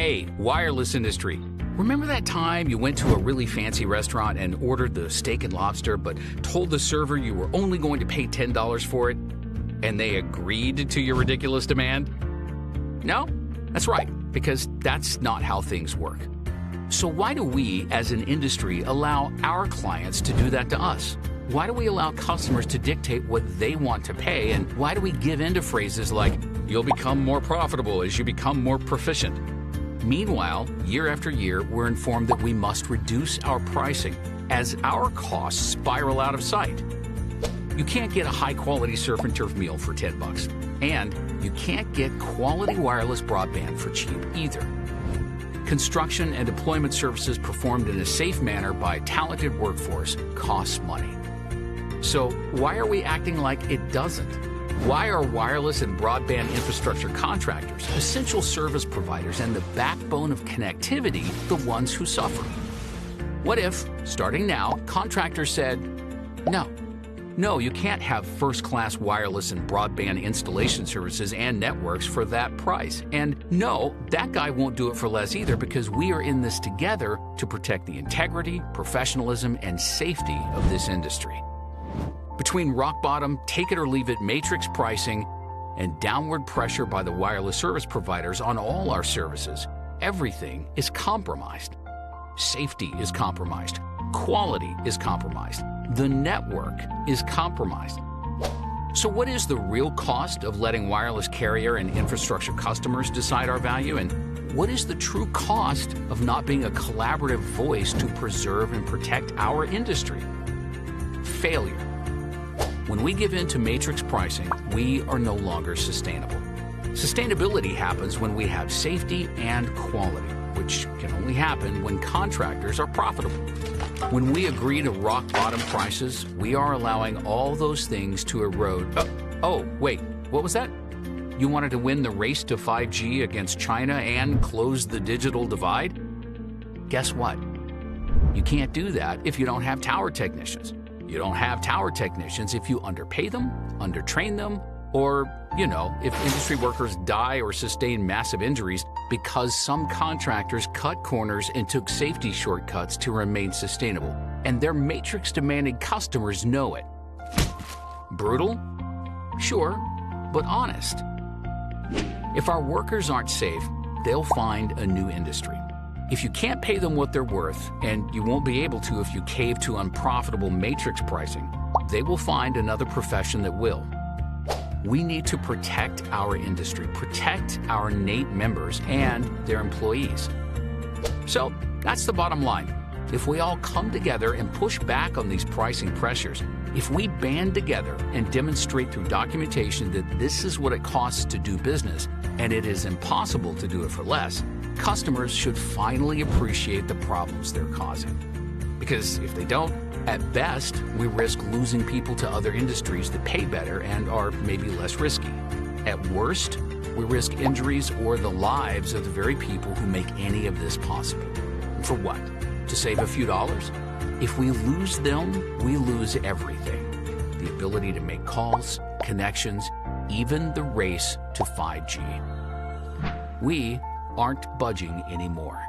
Hey, wireless industry. Remember that time you went to a really fancy restaurant and ordered the steak and lobster, but told the server you were only going to pay $10 for it? And they agreed to your ridiculous demand? No? That's right, because that's not how things work. So why do we, as an industry, allow our clients to do that to us? Why do we allow customers to dictate what they want to pay? And why do we give in to phrases like, you'll become more profitable as you become more proficient? Meanwhile, year after year, we're informed that we must reduce our pricing as our costs spiral out of sight. You can't get a high-quality surf and turf meal for $10, and you can't get quality wireless broadband for cheap either. Construction and deployment services performed in a safe manner by a talented workforce costs money. So why are we acting like it doesn't? Why are wireless and broadband infrastructure contractors, essential service providers, and the backbone of connectivity the ones who suffer? What if, starting now, contractors said, no, you can't have first-class wireless and broadband installation services and networks for that price. And no, that guy won't do it for less either, because we are in this together to protect the integrity, professionalism, and safety of this industry. Between rock-bottom, take-it-or-leave-it matrix pricing and downward pressure by the wireless service providers on all our services, everything is compromised. Safety is compromised. Quality is compromised. The network is compromised. So what is the real cost of letting wireless carrier and infrastructure customers decide our value? And what is the true cost of not being a collaborative voice to preserve and protect our industry? Failure. When we give in to matrix pricing, we are no longer sustainable. Sustainability happens when we have safety and quality, which can only happen when contractors are profitable. When we agree to rock-bottom prices, we are allowing all those things to erode. Wait, what was that? You wanted to win the race to 5G against China and close the digital divide? Guess what? You can't do that if you don't have tower technicians. You don't have tower technicians if you underpay them, undertrain them, or, if industry workers die or sustain massive injuries because some contractors cut corners and took safety shortcuts to remain sustainable, and their matrix-demanding customers know it. Brutal? Sure, but honest. If our workers aren't safe, they'll find a new industry. If you can't pay them what they're worth, and you won't be able to if you cave to unprofitable matrix pricing, they will find another profession that will. We need to protect our industry, protect our NATE members and their employees. So that's the bottom line. If we all come together and push back on these pricing pressures, if we band together and demonstrate through documentation that this is what it costs to do business, and it is impossible to do it for less, customers should finally appreciate the problems they're causing. Because if they don't, at best, we risk losing people to other industries that pay better and are maybe less risky. At worst, we risk injuries or the lives of the very people who make any of this possible. And for what? To save a few dollars? If we lose them, we lose everything. The ability to make calls, connections, even the race to 5G. We aren't budging anymore.